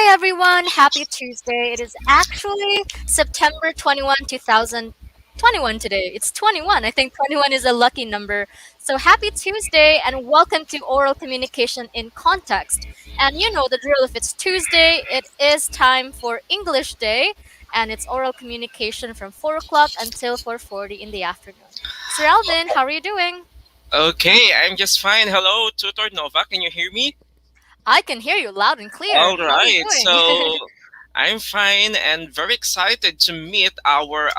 Hi everyone, happy Tuesday. It is actually September 21, 2021 today. It's 21. I think 21 is a lucky number. So happy Tuesday and welcome to Oral Communication in Context. And you know the drill. If it's Tuesday, it is time for English Day and it's oral communication from 4 o'clock until 4:40 in the afternoon. Sir Alvin, how are you doing? Okay, I'm just fine. Hello, Tutor Nova. Can you hear me? I can hear you loud and clear. All How are you right. doing? I'm fine and very excited to meet our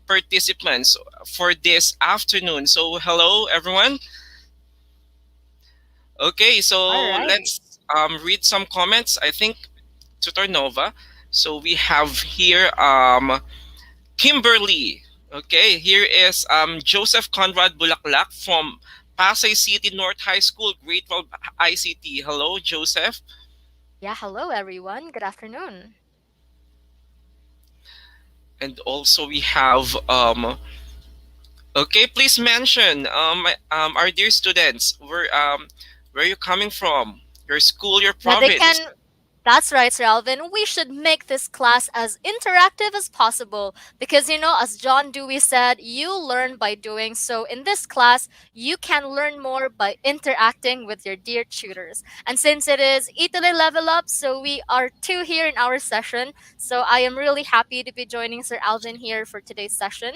participants for this afternoon. So hello, everyone. Okay, All so right. let's read some comments. I think Tutor Nova. So we have here Kimberly. Okay, here is Joseph Conrad Bulaklak from Pasay City North High School, Grade 12 ICT. Hello, Joseph. Yeah, hello everyone. Good afternoon. And also we have okay, please mention our dear students where you coming from, your school, your Yeah, they province. can. That's right, Sir Alvin. We should make this class as interactive as possible because, as John Dewey said, you learn by doing. So, in this class, you can learn more by interacting with your dear tutors. And since it is Italy Level Up, so we are two here in our session. So, I am really happy to be joining Sir Alvin here for today's session.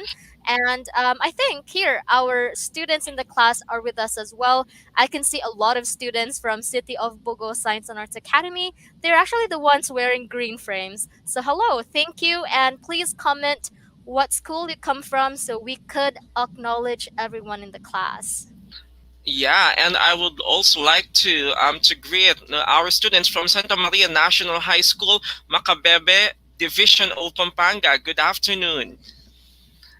And I think here, our students in the class are with us as well. I can see a lot of students from City of Bogo Science and Arts Academy. They're actually the ones wearing green frames. So, hello, thank you, and please comment what school you come from so we could acknowledge everyone in the class. Yeah, and I would also like to greet our students from Santa Maria National High School, Macabebe Division of Pampanga. Good afternoon.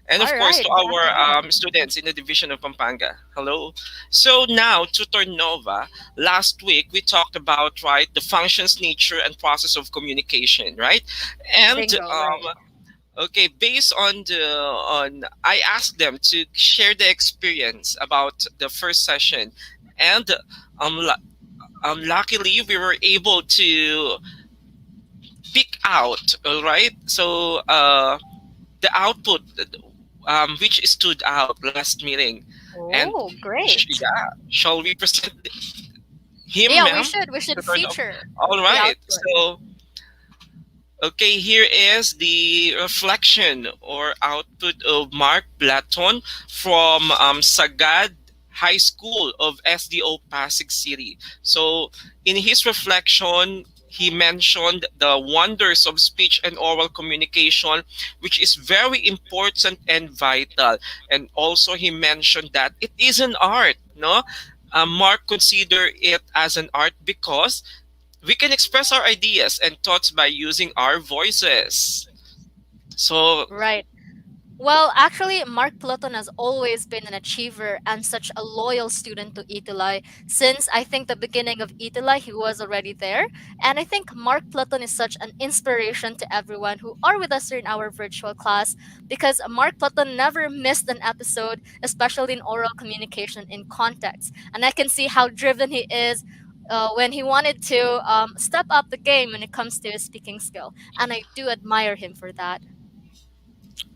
And All of course to right, good our afternoon. students in the division of Pampanga. Hello. So now, Tutor Nova, last week we talked about, right, the functions, nature, and process of communication, right? And Bingo, right. okay, based on I asked them to share the experience about the first session, and um, lu- luckily we were able to pick out, all right. So the output which stood out last meeting. And Oh, great. yeah, shall we present him, Yeah, we ma'am? should. We should feature All the right. output. So, okay, here is the reflection or output of Mark Blaton from Sagad High School of SDO Pasig City. So, in his reflection, he mentioned the wonders of speech and oral communication, which is very important and vital. And also, he mentioned that it is an art, no? Mark consider it as an art because we can express our ideas and thoughts by using our voices. So, Right. Well, actually, Mark Platon has always been an achiever and such a loyal student to Itilai. Since I think the beginning of Itilai, he was already there. And I think Mark Platon is such an inspiration to everyone who are with us here in our virtual class because Mark Platon never missed an episode, especially in oral communication in context. And I can see how driven he is. When he wanted to step up the game when it comes to his speaking skill. And I do admire him for that.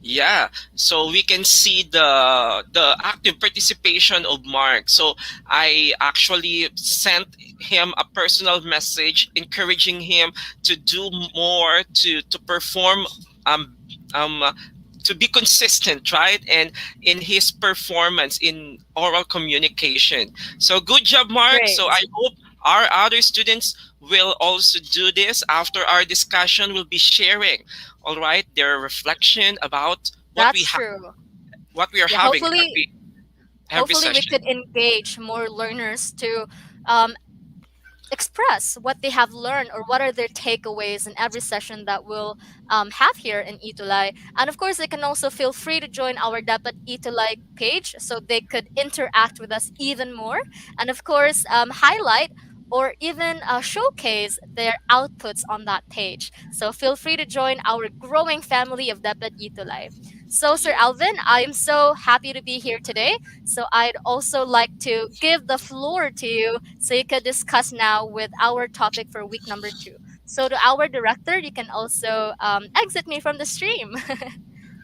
yeah, so we can see the active participation of Mark. So I actually sent him a personal message encouraging him to do more, to perform um um uh, to be consistent, right? And in his performance in oral communication. So good job, Mark. So Great. I hope our other students will also do this after our discussion. Will be sharing, all right, their reflection about That's true. what we are Yeah, having hopefully every hopefully we could session. engage more learners to um, express what they have learned or what are their takeaways in every session that we'll have here in Itulay. And of course, they can also feel free to join our Dapat Itulay page so they could interact with us even more. And of course, highlight or even showcase their outputs on that page. So feel free to join our growing family of Dapat Itulay. So, Sir Yeah. Alvin, I'm so happy to be here today. So I'd also like to give the floor to you so you could discuss now with our topic for week number 2. So to our director, you can also exit me from the stream.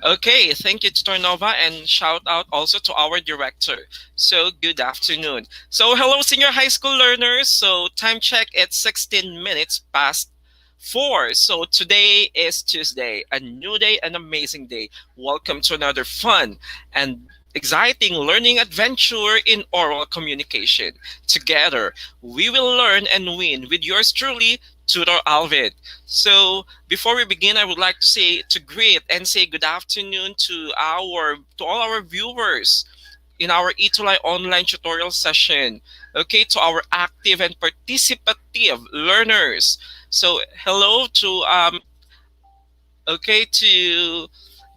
Okay, thank you, Tornova, and shout out also to our director. So, good afternoon. So, hello, senior high school learners. So, time check, it's 16 minutes past 4. So, today is Tuesday, a new day, an amazing day. Welcome to another fun and exciting learning adventure in oral communication. Together, we will learn and win with yours truly, Tutor Alvin. So, before we begin, I would like to say to greet and say good afternoon to all our viewers in our Itulay online tutorial session. Okay, to our active and participative learners. So, hello to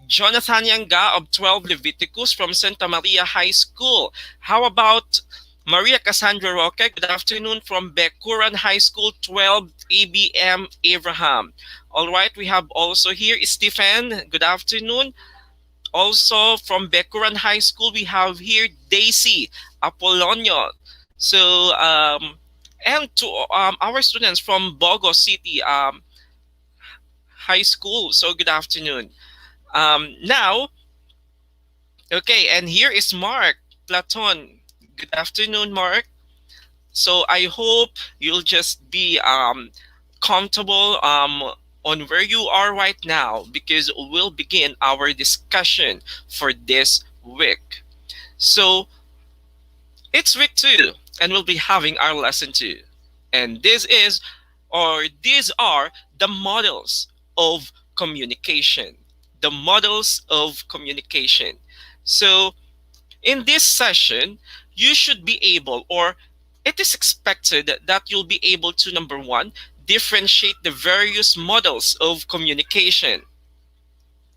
Jonathan Yanga of 12 Leviticus from Santa Maria High School. How about Maria Cassandra Roque? Good afternoon from Bekuran High School, 12 ABM Abraham. All right, we have also here Stephen. Good afternoon. Also from Bekuran High School, we have here Daisy Apollonio. So, and to our students from Bogo City High School. So, good afternoon. Now, okay, and here is Mark Platon. Good afternoon, Mark. So I hope you'll just be comfortable on where you are right now because we'll begin our discussion for this week. So it's week 2, and we'll be having our lesson 2. And these are the models of communication. The models of communication. So in this session, you should be able, or it is expected that you'll be able to, number one, differentiate the various models of communication.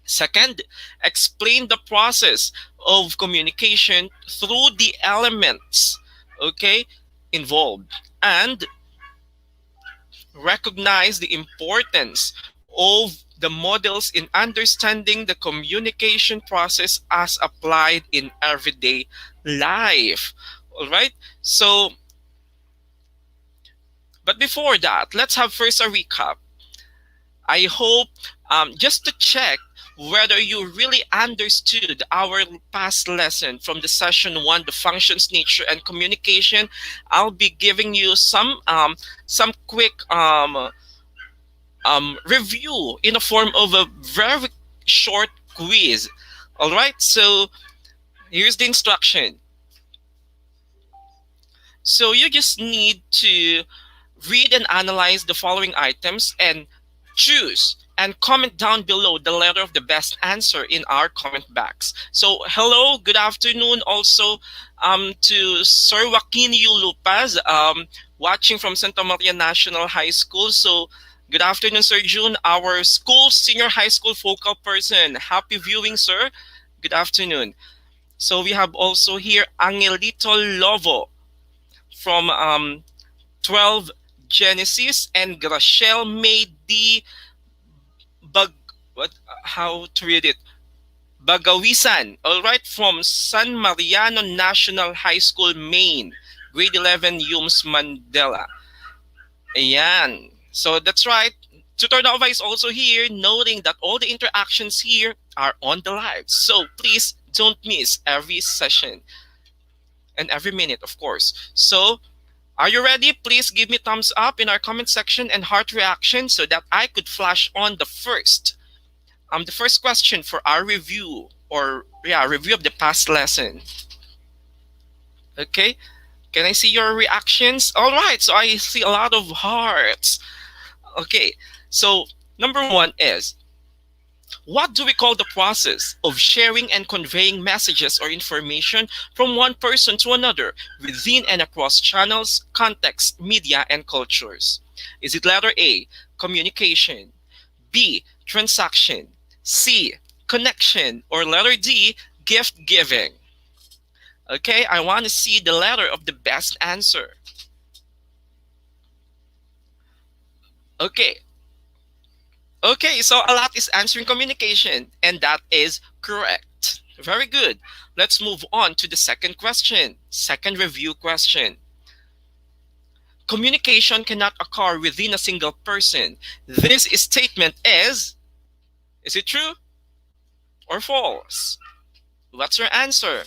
Second, explain the process of communication through the elements, okay, involved. And recognize the importance of the models in understanding the communication process as applied in everyday life. All right. So, but before that, let's have first a recap. I hope just to check whether you really understood our past lesson from the session 1, the functions, nature, and communication. I'll be giving you some quick review in the form of a very short quiz. All right, so here's the instruction. So you just need to read and analyze the following items and choose and comment down below the letter of the best answer in our comment box. So hello, good afternoon also to Sir Joaquin Lupaz, watching from Santa Maria National High School. So good afternoon, Sir June, our school senior high school focal person. Happy viewing, sir. Good afternoon. So we have also here Angelito Lovo from 12 Genesis, and Graciel made the bag what how to read it, Bagawisan, all right, from San Mariano National High School, Maine, grade 11, Yums Mandela. Ayan. So that's right. Tutor Nova is also here, noting that all the interactions here are on the live. So please don't miss every session and every minute, of course. So are you ready? Please give me thumbs up in our comment section and heart reaction so that I could flash on the first question for our review, or yeah, review of the past lesson. Okay, can I see your reactions? All right, so I see a lot of hearts. Okay, so number 1 is, what do we call the process of sharing and conveying messages or information from one person to another within and across channels, contexts, media, and cultures? Is it letter A, communication, B, transaction, C, connection, or letter D, gift giving? Okay, I want to see the letter of the best answer. Okay, okay, so a lot is answering communication, and that is correct. Very good. Let's move on to the second question, second review question. Communication cannot occur within a single person. This statement is it true or false? What's your answer?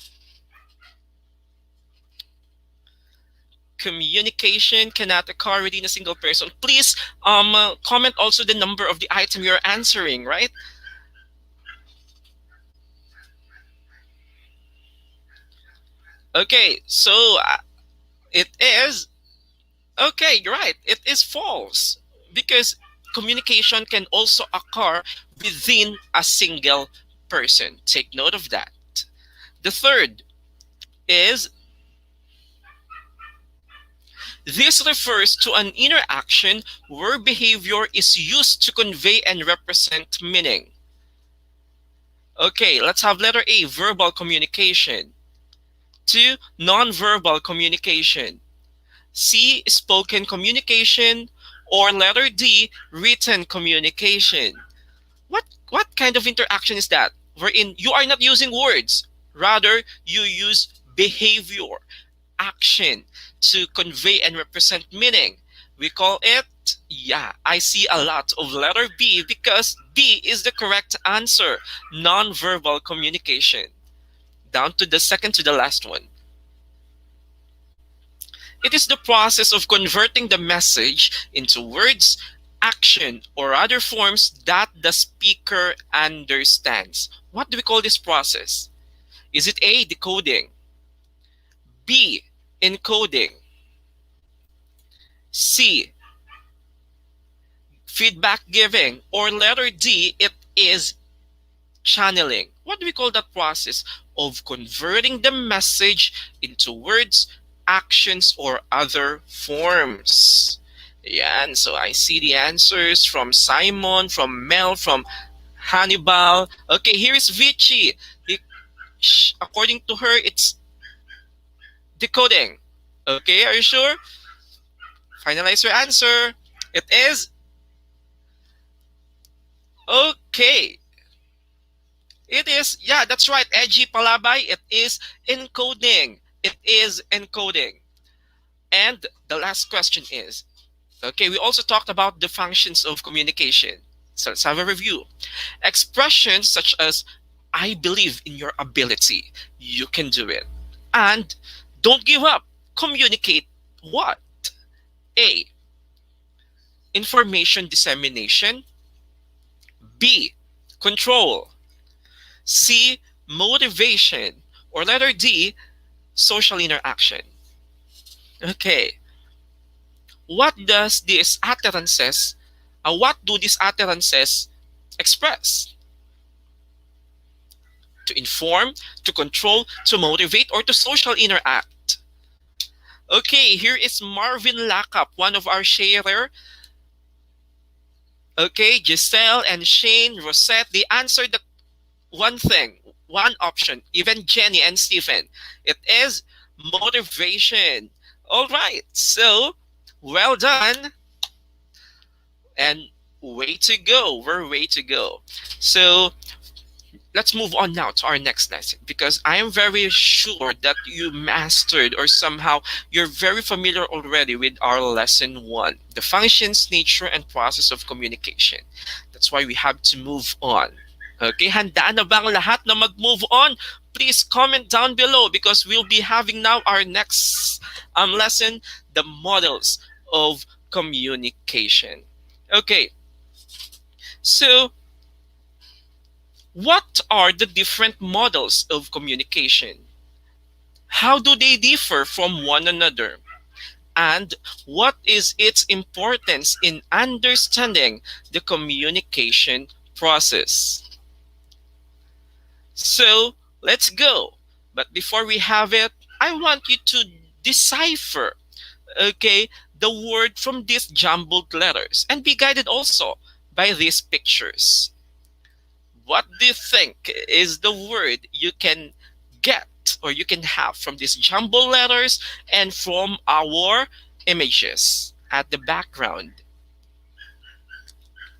Communication cannot occur within a single person. Please comment also the number of the item you're answering, right? Okay, so it is. Okay, you're right. It is false because communication can also occur within a single person. Take note of that. The third is this refers to an interaction where behavior is used to convey and represent meaning. Okay, let's have letter A, verbal communication. 2, nonverbal communication. C, spoken communication. Or letter D, written communication. What kind of interaction is that? Wherein you are not using words, rather you use behavior, action to convey and represent meaning. We call it, yeah, I see a lot of letter B because B is the correct answer, non-verbal communication. Down to the second to the last one. It is the process of converting the message into words, action, or other forms that the speaker understands. What do we call this process? Is it A, decoding, B, encoding, C, feedback giving, or letter D, it is channeling? What do we call that process of converting the message into words, actions, or other forms? Yeah, and so I see the answers from Simon, from Mel, from Hannibal. Okay, here is Vici. According to her, it's decoding. Okay, are you sure? Finalize your answer. It is okay. It is, yeah, that's right, Edgy Palabay. It is encoding. It is encoding. And the last question is, okay, we also talked about the functions of communication. So let's have a review. Expressions such as, I believe in your ability, you can do it, and don't give up, communicate what? A, information dissemination. B, control. C, motivation. Or letter D, social interaction. Okay, what does these utterances, what do these utterances express? To inform, to control, to motivate, or to social interact? Okay, here is Marvin Lakap, one of our sharer. Okay, Giselle and Shane, Rosette, they answered the one thing, one option. Even Jenny and Stephen, it is motivation. All right, so well done, and way to go. We're way to go. So let's move on now to our next lesson because I am very sure that you mastered or somehow you're very familiar already with our lesson one, the functions, nature, and process of communication. That's why we have to move on. Okay, handa na bang lahat na mag-move on? Please comment down below because we'll be having now our next lesson, the models of communication. Okay, so what are the different models of communication? How do they differ from one another? And what is its importance in understanding the communication process? So let's go. But before we have it, I want you to decipher, okay, the word from these jumbled letters and be guided also by these pictures. What do you think is the word you can get or you can have from these jumbled letters and from our images at the background?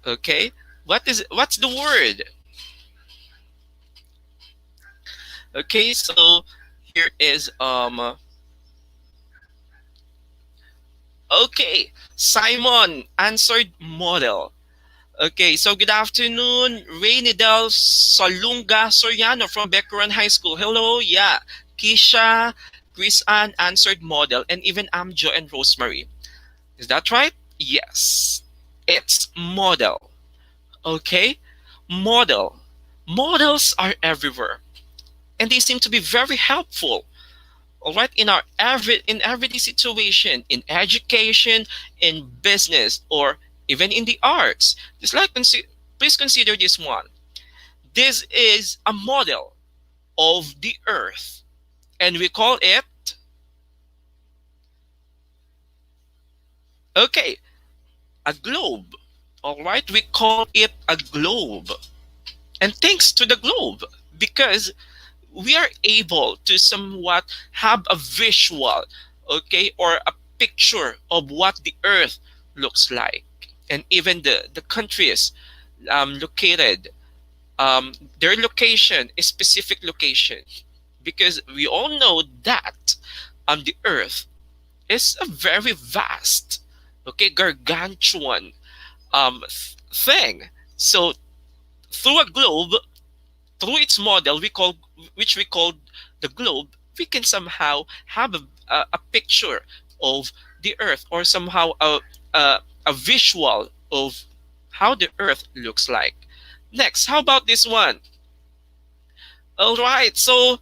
Okay, what's the word? Okay, so here is Okay, Simon answered model. Okay, so good afternoon, Rainidel Salunga Soriano from Beckeran High School. Hello, yeah. Kisha, Chris Ann answered model, and even Amjo and Rosemary. Is that right? Yes. It's model. Okay? Model. Models are everywhere, and they seem to be very helpful. All right, in our everyday situation, in education, in business, or even in the arts. Just like please consider this one. This is a model of the earth, and we call it, okay, a globe. All right, we call it a globe. And thanks to the globe, because we are able to somewhat have a visual, okay, or a picture of what the earth looks like. And even the countries located, their location is specific location, because we all know that the earth is a very vast, okay, gargantuan thing. So through a globe, through its model, which we call the globe, we can somehow have a picture of the earth, or somehow a visual of how the earth looks like. Next, how about this one? All right, so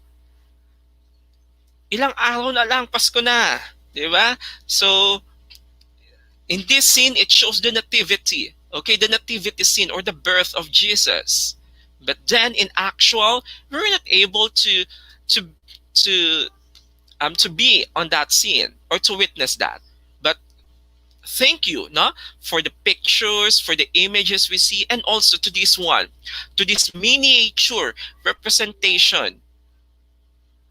ilang araw na lang Pasko na, di ba? So in this scene, it shows the nativity, okay, the nativity scene, or the birth of Jesus. But then in actual, we're not able to to to be on that scene or to witness that. But thank you, no, for the pictures, for the images we see, and also to this one, to this miniature representation.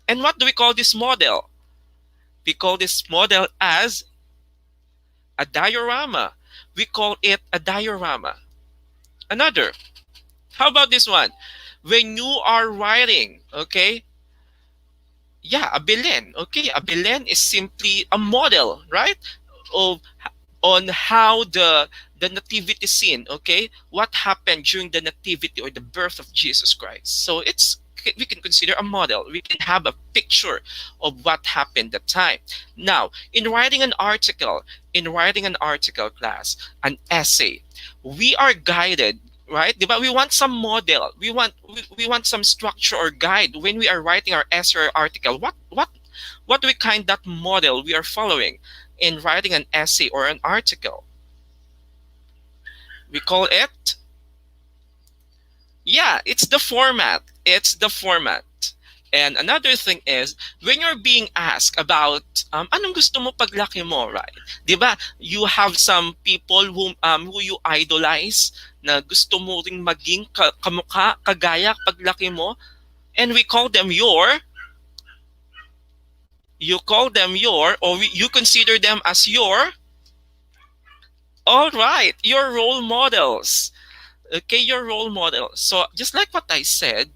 And what do we call this model? We call this model as a diorama. We call it a diorama. Another. How about this one? When you are writing, okay? Yeah, a Belen. Okay, a Belen is simply a model, right? Of on how the nativity scene, okay, what happened during the nativity or the birth of Jesus Christ. So it's, we can consider a model, we can have a picture of what happened that time. Now in writing an article, class, an essay, we are guided, right? But we want some model, we want some structure or guide when we are writing our essay or article. What do we kind that model we are following in writing an essay or an article? We call it, yeah, it's the format. It's the format. And another thing is, when you're being asked about anong gusto mo paglaki mo, right? 'Di ba? You have some people who you idolize, na gusto mo ring maging kamukha, kagaya paglaki mo, and we call them your, or you consider them as your, all right, your role models. Okay, your role model. So just like what I said,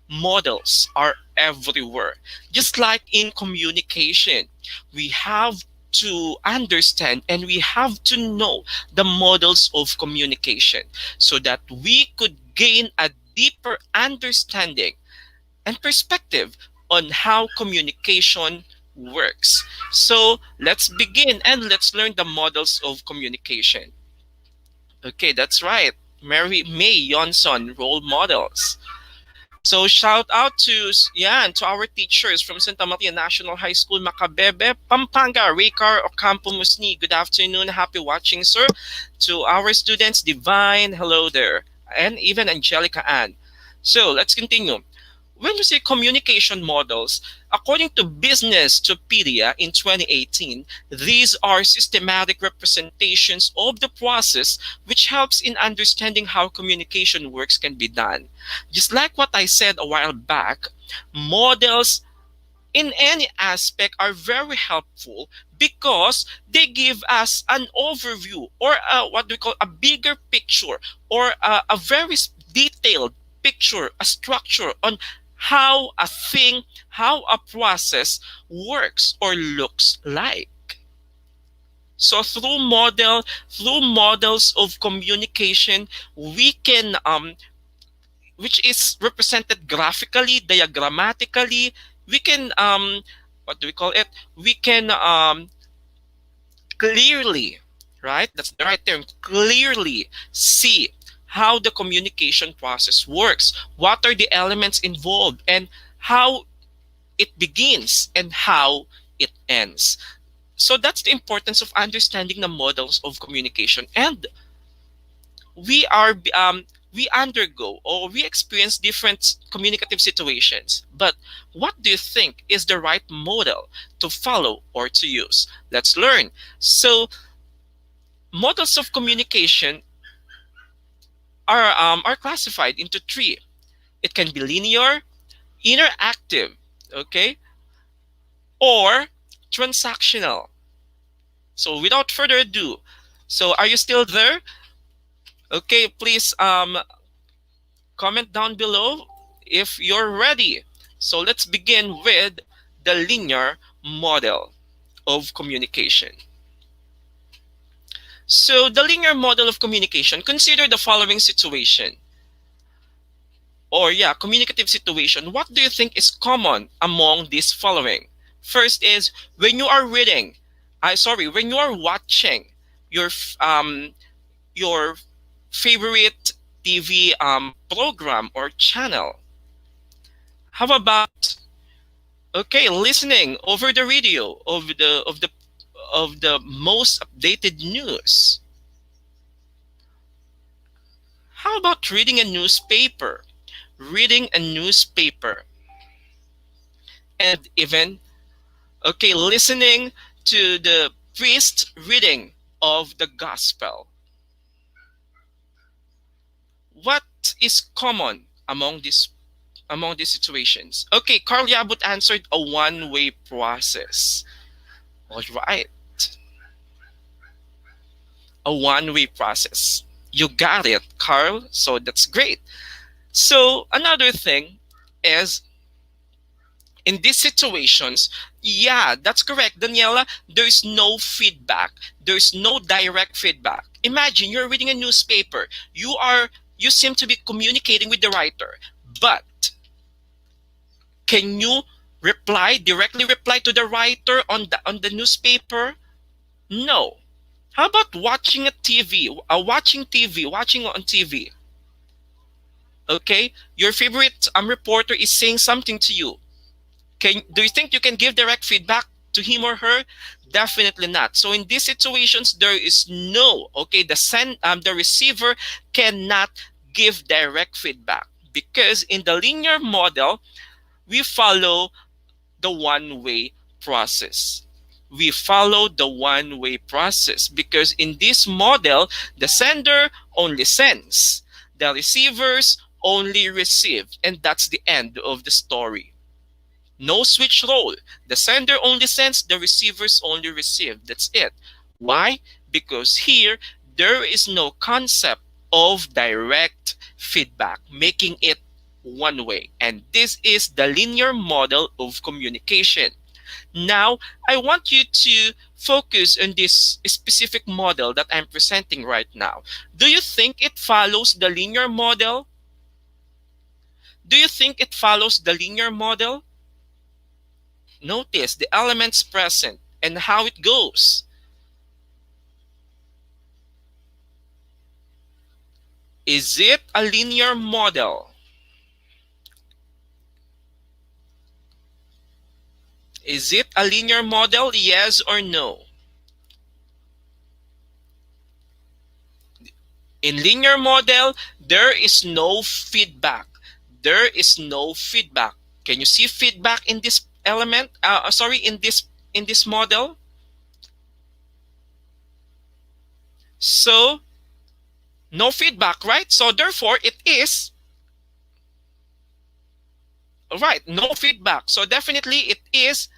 models are everywhere. Just like in communication, we have to understand and we have to know the models of communication, so that we could gain a deeper understanding and perspective on how communication works. So let's begin and let's learn the models of communication. Okay, that's right. Mary May Johnson role models. So shout out to, yeah, and to our teachers from Santa Maria National High School, Macabebe, Pampanga, Ricard Ocampo Musni. Good afternoon, happy watching, sir. To our students, Divine, hello there, and even Angelica Ann. So let's continue. When we say communication models, according to Business-topedia in 2018, these are systematic representations of the process which helps in understanding how communication works can be done. Just like what I said a while back, models in any aspect are very helpful because they give us an overview, or what we call a bigger picture, or a very detailed picture, a structure on how a thing, how a process works or looks like. So through models of communication, we can which is represented graphically, diagrammatically, we can what do we call it? We can clearly, right? That's the right term, clearly see how the communication process works, what are the elements involved, and how it begins and how it ends. So that's the importance of understanding the models of communication. And we are we undergo or we experience different communicative situations. But what do you think is the right model to follow or to use? Let's learn. So models of communication are classified into three. It can be linear, interactive, okay, or transactional. So without further ado, so are you still there? Okay, please comment down below if you're ready. So let's begin with the linear model of communication. So the linear model of communication, consider the following situation. Or yeah, communicative situation. What do you think is common among these following? First is when you are reading, when you are watching your your favorite TV program or channel. How about listening over the radio of the most updated news? How about reading a newspaper? Reading a newspaper and even listening to the priest reading of the gospel. What is common among these situations? Okay, Carl Yabut answered a one-way process. All right, a one-way process. You got it, Carl. So that's great. So another thing is in these situations, yeah, that's correct, Daniela. There's no feedback. There's no direct feedback. Imagine you're reading a newspaper. You seem to be communicating with the writer, but can you directly reply to the writer on the newspaper? No. How about watching a TV? Watching on TV. Okay, your favorite reporter is saying something to you. Do you think you can give direct feedback to him or her? Definitely not. So in these situations, there is no the receiver cannot give direct feedback because in the linear model we follow the one-way process. We follow the one-way process because in this model, the sender only sends, the receivers only receive, and that's the end of the story. No switch role. The sender only sends, the receivers only receive. That's it. Why? Because here, there is no concept of direct feedback, making it one way. And this is the linear model of communication. Now, I want you to focus on this specific model that I'm presenting right now. Do you think it follows the linear model? Do you think it follows the linear model? Notice the elements present and how it goes. Is it a linear model? Is it a linear model? Yes or no? In linear model, there is no feedback. There is no feedback. Can you see feedback in this element? In this model. So no feedback, right? So therefore, it is right. No feedback. So definitely, it is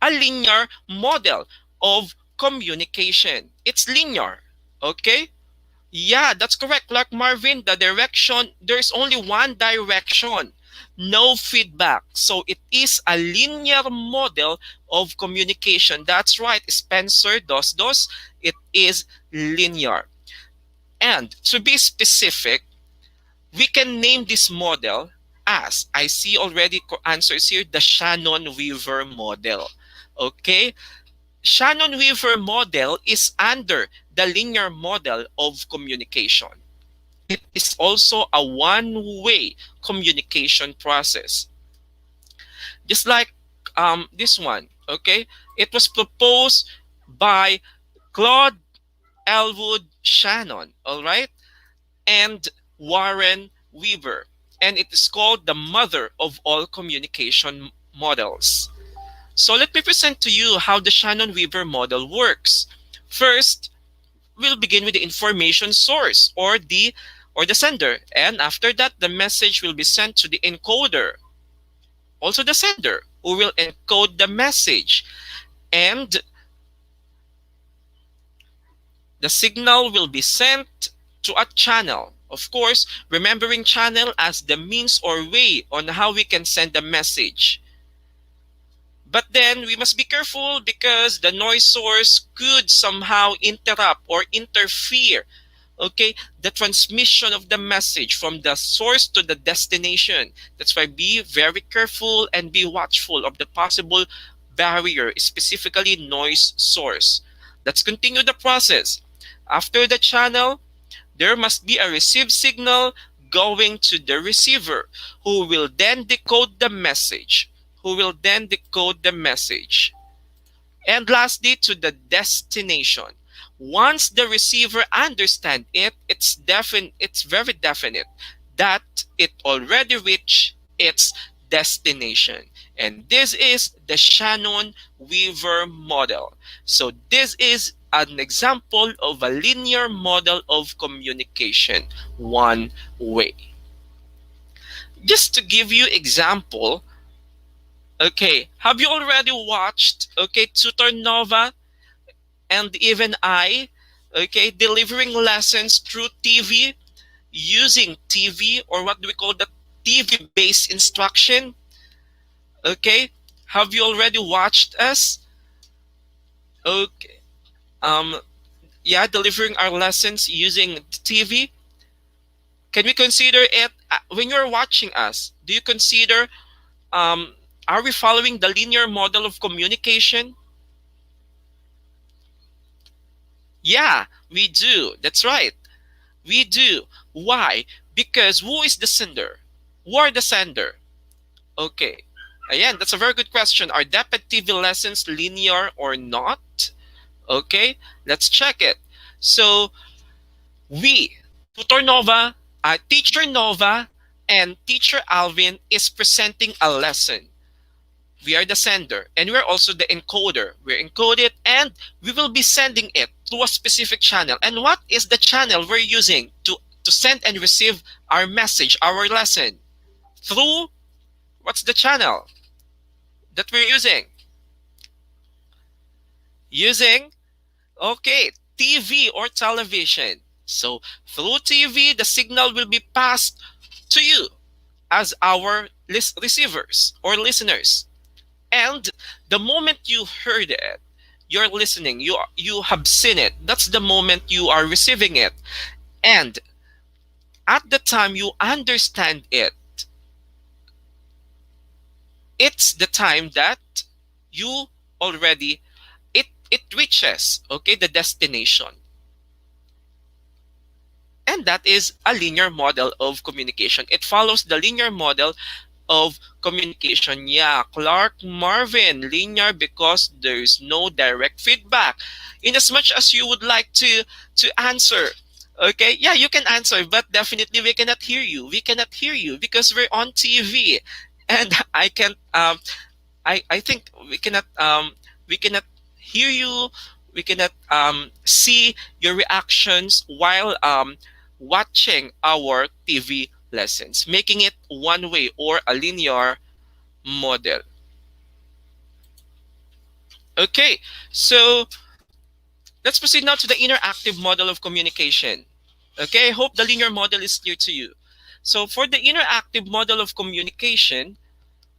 a linear model of communication. It's linear. Okay? Yeah, that's correct. Like Marvin, the direction, there's only one direction. no feedback. So it is a linear model of communication. That's right, Spencer dos. It is linear. And to be specific, we can name this model as, I see already answers here, the Shannon-Weaver model. Okay? Shannon-Weaver model is under the linear model of communication. It is also a one-way communication process. Just like this one, okay? It was proposed by Claude Elwood Shannon, all right? And Warren Weaver. And it is called the mother of all communication models. So let me present to you how the Shannon-Weaver model works. First, we'll begin with the information source or the sender, and after that the message will be sent to the encoder, also the sender, who will encode the message, and the signal will be sent to a channel. Of course, remembering channel as the means or way on how we can send a message. But then we must be careful because the noise source could somehow interrupt or interfere, okay, the transmission of the message from the source to the destination. That's why be very careful and be watchful of the possible barrier, specifically noise source. Let's continue the process. After the channel, there must be a received signal going to the receiver, who will then decode the message. Who will then decode the message. And lastly, to the destination. Once the receiver understands it, it's very definite that it already reached its destination. And this is the Shannon-Weaver model. So this is an example of a linear model of communication, one way. Just to give you example, okay, have you already watched, okay, Tutor Nova and even I, okay, delivering lessons through TV, using TV, or what do we call the TV-based instruction? Okay, have you already watched us? Okay, um, yeah, delivering our lessons using TV. Can we consider it when you're watching us? Do you consider are we following the linear model of communication? Yeah, we do. That's right. We do. Why? Because who is the sender? Who are the sender? Okay. Again, that's a very good question. Are DepEd TV lessons linear or not? Okay, let's check it. So we, Tutor Nova, Teacher Nova, and Teacher Alvin is presenting a lesson. We are the sender, and we're also the encoder. We encode it, and we will be sending it to a specific channel. And what is the channel we're using to send and receive our message, our lesson? Through, what's the channel that we're using? Using, okay, TV or television. So through TV, the signal will be passed to you as our receivers or listeners. And the moment you heard it, you're listening, you have seen it. That's the moment you are receiving it. And at the time you understand it, it's the time that you already it reaches, okay, the destination. And that is a linear model of communication. It follows the linear model of communication. Yeah, Clark Marvin, linear because there is no direct feedback. In as much as you would like to answer, okay, yeah, you can answer, but definitely we cannot hear you. We cannot hear you because we're on TV, and I can't. I think we cannot hear you. We cannot see your reactions while watching our TV lessons, making it one way or a linear model. Okay, so let's proceed now to the interactive model of communication. Okay, I hope the linear model is clear to you. So for the interactive model of communication,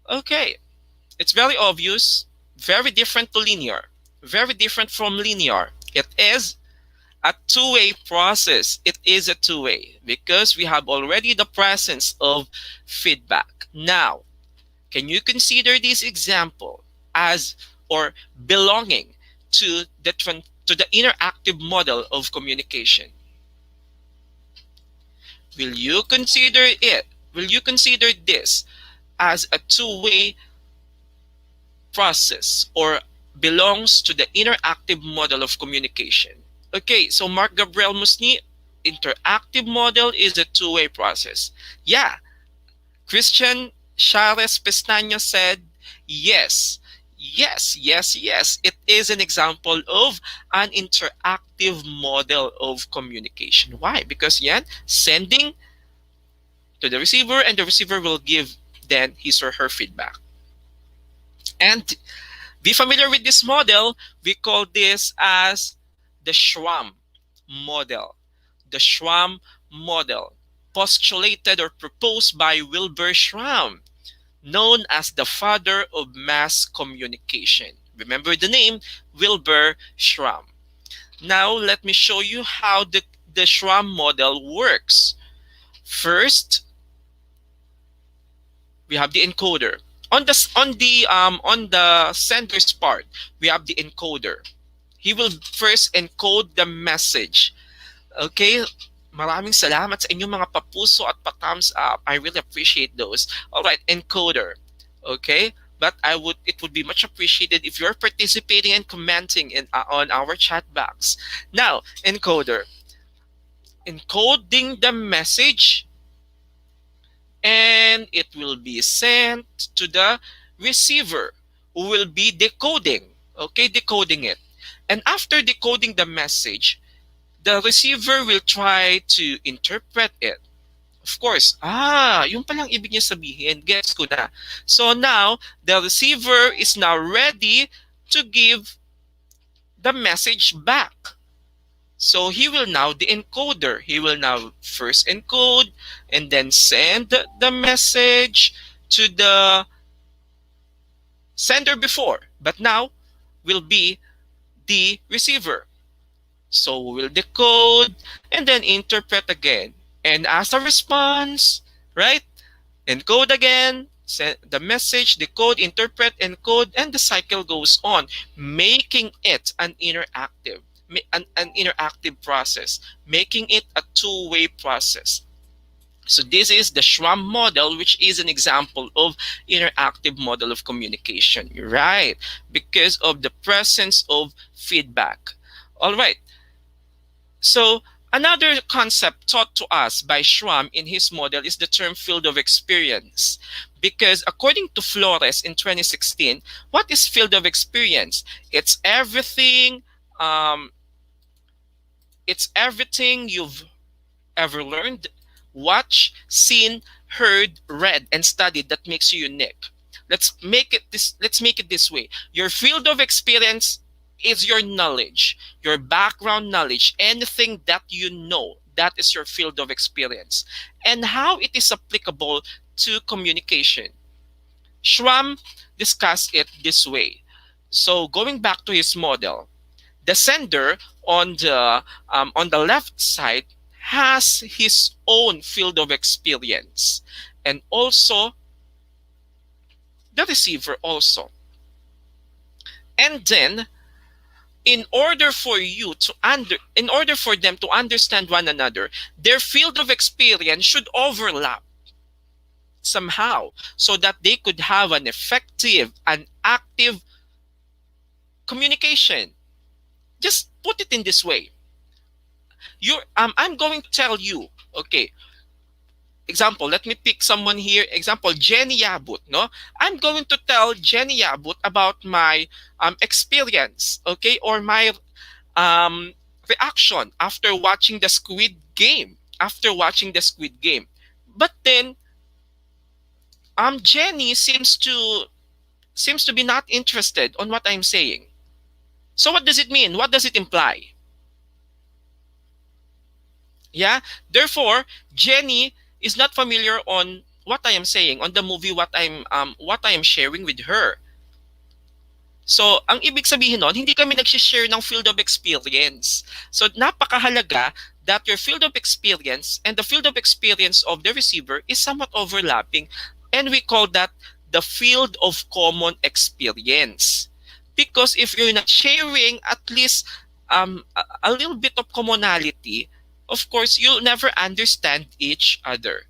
okay, it's very obvious, very different to linear, very different from linear. It is a two-way process. It is a two-way because we have already the presence of feedback. Now, can you consider this example as or belonging to to the interactive model of communication? Will you consider it? Will you consider this as a two-way process or belongs to the interactive model of communication? Okay, so Mark Gabriel Musni, interactive model is a two-way process. Yeah, Christian Charles Pestaño said, yes, yes, yes, yes. It is an example of an interactive model of communication. Why? Because yan, sending to the receiver and the receiver will give then his or her feedback. And be familiar with this model. We call this as the Schramm model. The Schramm model, postulated or proposed by Wilbur Schramm, known as the father of mass communication. Remember the name, Wilbur Schramm. Now, let me show you how the Schramm model works. First, we have the encoder. On the sender's part, we have the encoder. He will first encode the message. Okay? Maraming salamat sa inyong mga papuso at pa-thumbs up. I really appreciate those. All right, encoder. Okay? But it would be much appreciated if you're participating and commenting on our chat box. Now, encoder. Encoding the message and it will be sent to the receiver who will be decoding. Okay, decoding it. And after decoding the message, the receiver will try to interpret it. Of course, yung palang ibig niya sabihin, gets ko na. So now, the receiver is now ready to give the message back. So he will now, the encoder, he will now first encode and then send the message to the sender before, but now will be the receiver. So we'll decode and then interpret again. And as a response, right? Encode again, send the message, decode, interpret, encode, and the cycle goes on, making it an interactive process, making it a two-way process. So this is the Schramm model, which is an example of interactive model of communication, right? Because of the presence of feedback. All right. So another concept taught to us by Schramm in his model is the term field of experience. Because according to Flores in 2016, what is field of experience? Um, it's everything you've ever learned, watched, seen, heard, read, and studied that makes you unique. Let's make it this way. Your field of experience is your knowledge, your background knowledge, anything that you know. That is your field of experience. And how it is applicable to communication. Schramm discussed it this way. So going back to his model, the sender on the left side has his own field of experience, and also the receiver also. And then in order for them to understand one another, their field of experience should overlap somehow so that they could have an effective and active communication. Just put it in this way. I'm going to tell you, okay, example, let me pick someone here. Example, Jenny Yabut, no? I'm going to tell Jenny Yabut about my experience, okay, or my reaction after watching the Squid Game. After watching the Squid Game, but then Jenny seems to be not interested on what I'm saying. So what does it mean? What does it imply? Yeah. Therefore, Jenny is not familiar on what I am saying on the movie, what I am sharing with her. So, ang ibig sabihin nun, hindi kami nag-share ng field of experience. So, napakahalaga that your field of experience and the field of experience of the receiver is somewhat overlapping, and we call that the field of common experience. Because if you're not sharing at least a little bit of commonality, of course, you'll never understand each other.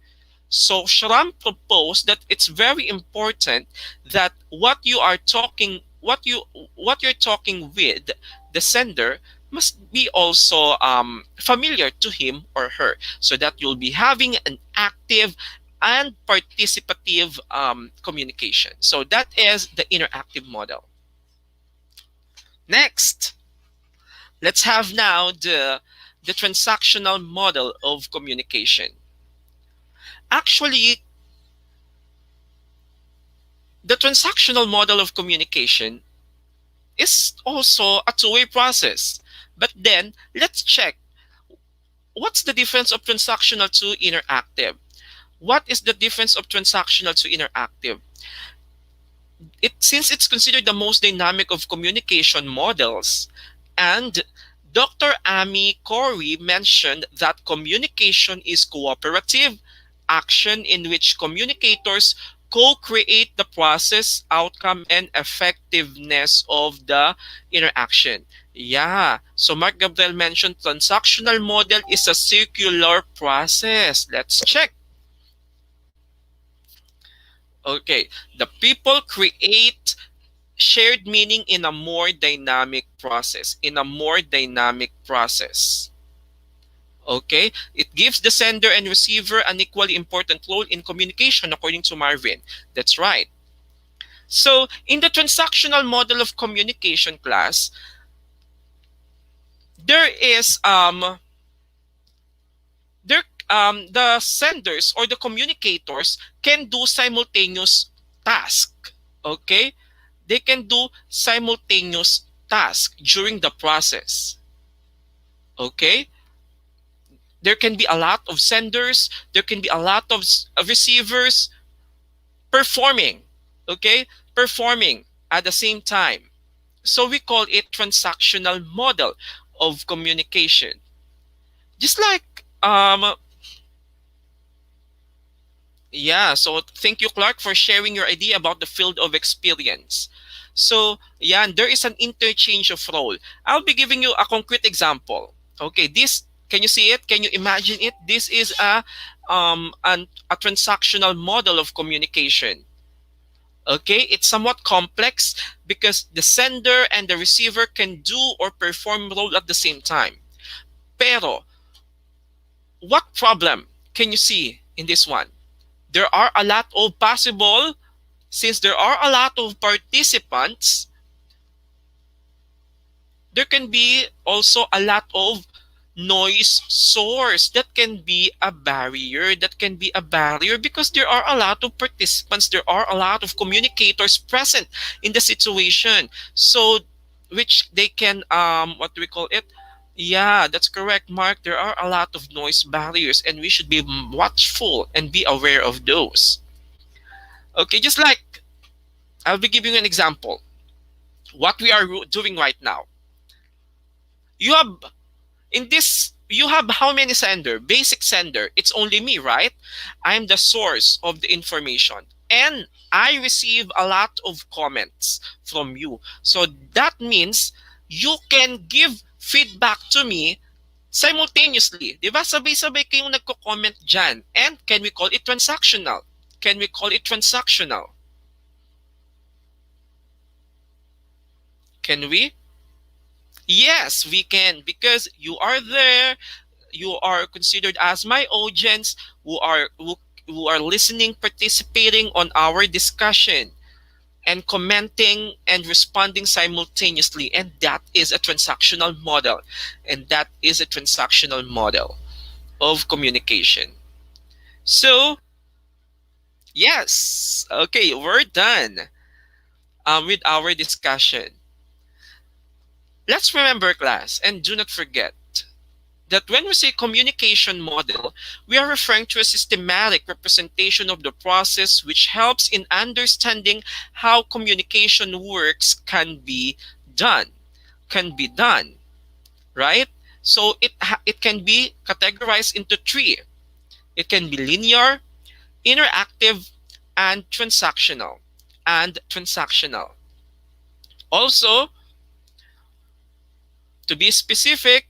So Shram proposed that it's very important that what you're talking with the sender must be also familiar to him or her, so that you'll be having an active and participative communication. So that is the interactive model. Next, let's have now the transactional model of communication. Actually, the transactional model of communication is also a two-way process. But then, let's check what's the difference of transactional to interactive. What is the difference of transactional to interactive? Since it's considered the most dynamic of communication models, and Dr. Amy Corey mentioned that communication is cooperative action in which communicators co-create the process, outcome, and effectiveness of the interaction. Yeah, so Mark Gabriel mentioned transactional model is a circular process. Let's check. Okay, the people create shared meaning in a more dynamic process. In a more dynamic process. Okay, it gives the sender and receiver an equally important role in communication, according to Marvin. That's right. So, in the transactional model of communication class, there is there the senders or the communicators can do simultaneous task. Okay, they can do simultaneous task during the process. Okay, there can be a lot of senders, there can be a lot of receivers performing, okay, performing at the same time. So we call it transactional model of communication. Just like yeah, so thank you, Clark, for sharing your idea about the field of experience. So yeah, and there is an interchange of role. I'll be giving you a concrete example. Okay, this, can you see it? Can you imagine it? This is a transactional model of communication. Okay, it's somewhat complex because the sender and the receiver can do or perform role at the same time. Pero what problem can you see in this one? There are a lot of possible, since there are a lot of participants, there can be also a lot of noise source that can be a barrier, because there are a lot of participants, there are a lot of communicators present in the situation, so which they can what do we call it, yeah, that's correct, Mark, there are a lot of noise barriers and we should be watchful and be aware of those. Okay, just like I'll be giving you an example. What we are doing right now, you have in this, you have how many sender? Basic sender, it's only me, right? I'm the source of the information and I receive a lot of comments from you. So that means you can give feedback to me simultaneously. Di ba? Sabay-sabay kayong nagko-comment dyan. And can we call it transactional? Can we call it transactional? Can we? Yes, we can, because you are there, you are considered as my audience who are listening, participating on our discussion and commenting and responding simultaneously, and that is a transactional model. And that is a transactional model of communication. So, yes, okay, we're done with our discussion. Let's remember, class, and do not forget that when we say communication model, we are referring to a systematic representation of the process which helps in understanding how communication works done, can be done, right? So it can be categorized into three. It can be linear, interactive, and transactional. And transactional. Also, to be specific,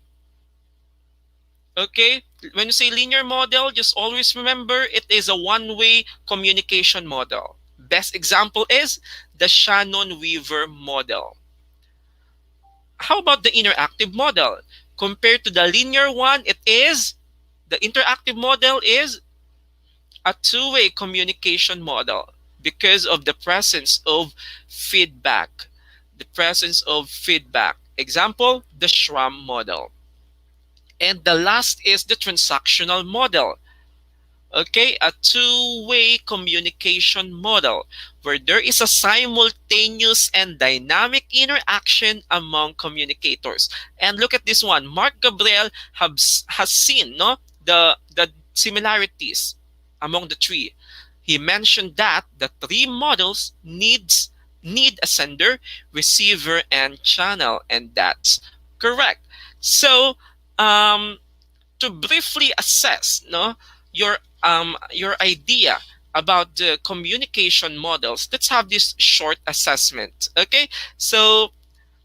okay, when you say linear model, just always remember it is a one-way communication model. Best example is the Shannon-Weaver model. How about the interactive model? Compared to the linear one, the interactive model is a two-way communication model because of the presence of feedback. The presence of feedback. Example, the Schramm model. And the last is the transactional model. Okay, a two-way communication model where there is a simultaneous and dynamic interaction among communicators. And look at this one. Mark Gabriel has seen no the similarities among the three. He mentioned that the three models need a sender, receiver, and channel, and that's correct. So um to briefly assess no your idea about the communication models, let's have this short assessment. Okay, so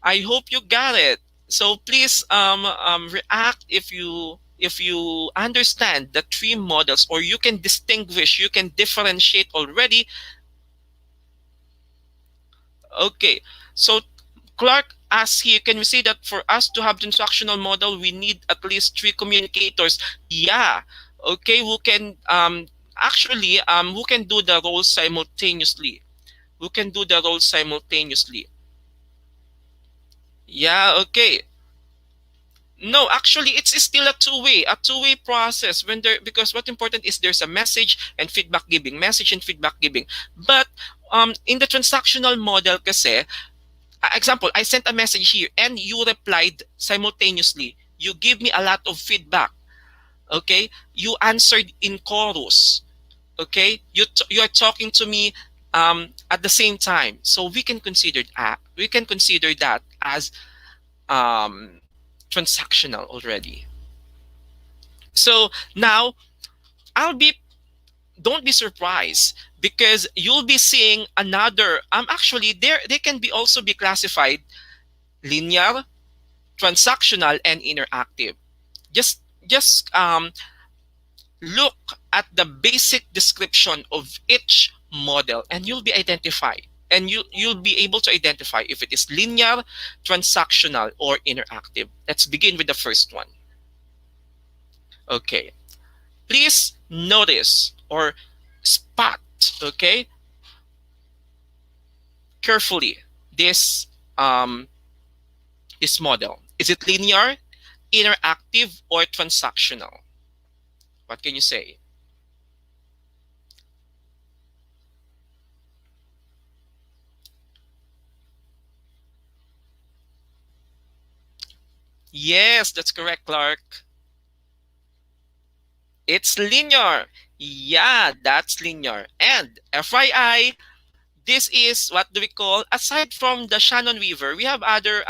I hope you got it. So please react if you understand the three models, or you can distinguish, you can differentiate already. Okay, so Clark asks here, can we say that for us to have transactional model, we need at least three communicators? Yeah. Okay, who can do the roles simultaneously? Who can do the roles simultaneously? Yeah, okay. No, actually, it's still a two-way process when there because what important is there's a message and feedback giving. But in the transactional model, kasi, example, I sent a message here and you replied simultaneously. You give me a lot of feedback. Okay, you answered in chorus. Okay, you are talking to me at the same time. So we can consider that as um, transactional already. So now I'll be don't be surprised because you'll be seeing another actually they can be also be classified linear, transactional, and interactive. Just look at the basic description of each model and you'll be able to identify if it is linear, transactional, or interactive. Let's begin with the first one. Okay, please notice or spot, okay, carefully this um this model. Is it linear, interactive, or transactional? What can you say? Yes, that's correct, Clark. It's linear. Yeah, that's linear. And FYI, this is what do we call, aside from the Shannon Weaver, we have other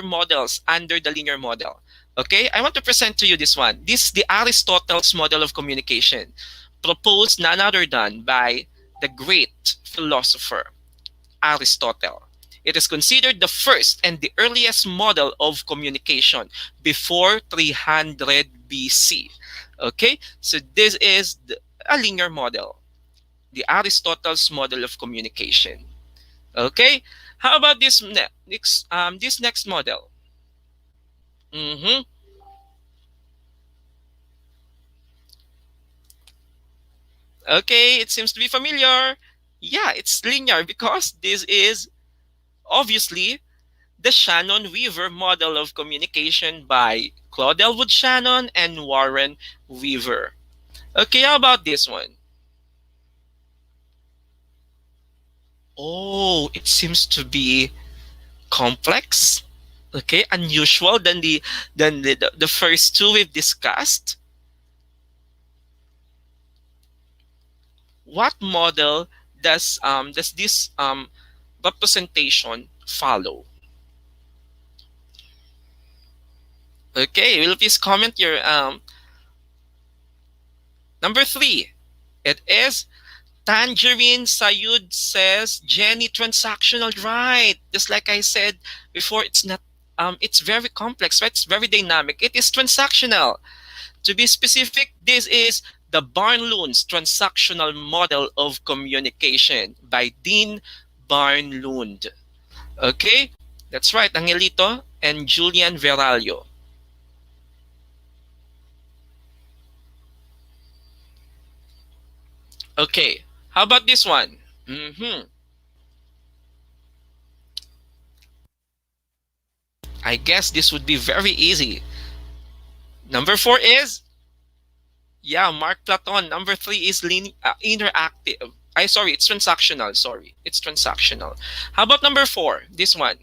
models under the linear model. Okay, I want to present to you this one. This is the Aristotle's model of communication, proposed none other than by the great philosopher Aristotle. It is considered the first and the earliest model of communication before 300 BC. Okay, so this is a linear model, the Aristotle's model of communication. Okay, how about this next model? Mm-hmm. Okay, it seems to be familiar. Yeah, it's linear because this is obviously the Shannon-Weaver model of communication by Claude Elwood Shannon and Warren Weaver. Okay, how about this one? Oh, it seems to be complex. Okay, unusual than the first two we've discussed. What model does this representation follow? Okay, will you please comment your number three. It is Tangerine Sayud says Jenny transactional, right? Just like I said before, it's not it's very complex, right? It's very dynamic. It is transactional. To be specific, this is the Barnloon's transactional model of communication by Dean Barnloon. Okay? That's right, Angelito and Julian Veralio. Okay. How about this one? Mhm. I guess this would be very easy. Number four is, yeah, Mark Platon. Number three is interactive. Sorry, it's transactional. Sorry, it's transactional. How about number four? This one.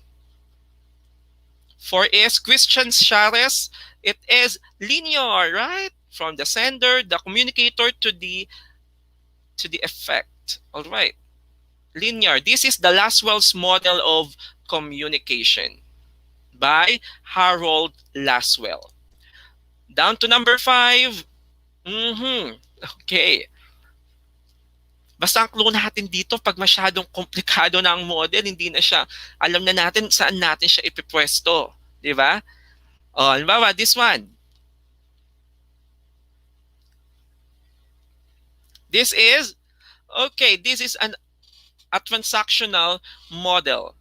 Four is Christian Chares. It is linear, right? From the sender, the communicator to the effect. All right, linear. This is the Laswell's model of communication by Harold Laswell. Down to number five. Mm-hmm. Okay. Basta ang clue natin dito, pag masyadong komplikado na ang model, hindi na siya, alam na natin saan natin siya ipipwesto. Di ba? O, halimbawa, this one. This is, okay, this is a transactional model.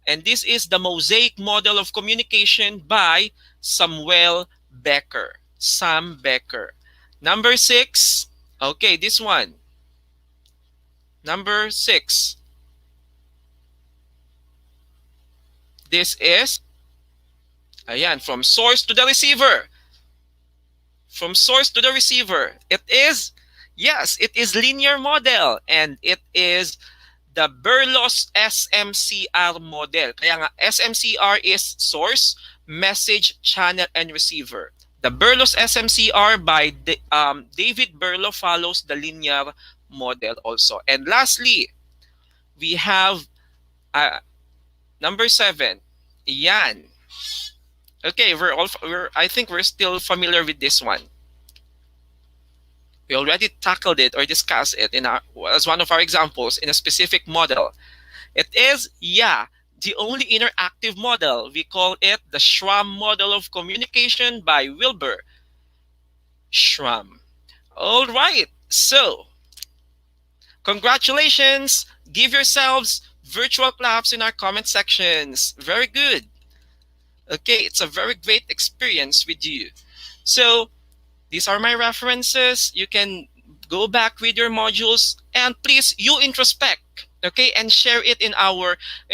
And this is the mosaic model of communication by Samuel Becker. Sam Becker. Number six. Okay, this one. Number six. This is, ayan, from source to the receiver. From source to the receiver. It is, yes, it is linear model. And it is the Berlos SMCR model. Kaya nga, SMCR is source, message, channel, and receiver. The Berlos SMCR by David Berlo follows the linear model also. And lastly, we have number seven. Yan. Okay, I think we're still familiar with this one. We already tackled it or discussed it as one of our examples in a specific model. It is, yeah, the only interactive model. We call it the Schramm model of communication by Wilbur Schramm. All right, so congratulations. Give yourselves virtual claps in our comment sections. Very good. Okay, it's a very great experience with you. So these are my references. You can go back with your modules and please you introspect, okay, and share it in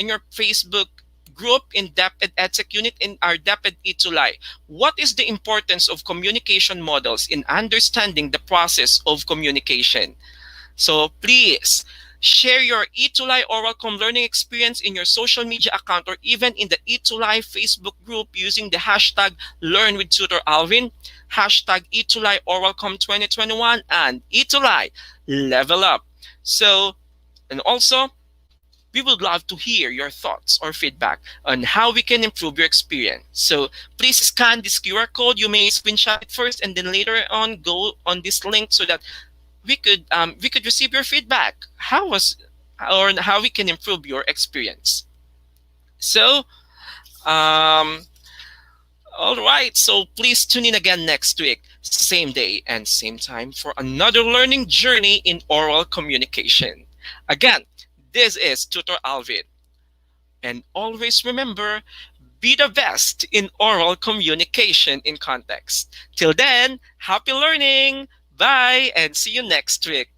your Facebook group in DepEd EdSec unit in our DepEd Itulay. What is the importance of communication models in understanding the process of communication? So please share your Itulay Oralcom learning experience in your social media account or even in the Itulay Facebook group using the hashtag Learn with Tutor Alvin, hashtag Itulay Oralcom 2021, and Itulay Level Up. So, and also, we would love to hear your thoughts or feedback on how we can improve your experience. So please scan this QR code. You may screenshot it first and then later on go on this link so that we could receive your feedback. How we can improve your experience. So, all right. So please tune in again next week, same day and same time for another learning journey in oral communication. Again, this is Tutor Alvin. And always remember, be the best in oral communication in context. Till then, happy learning. Bye and see you next week.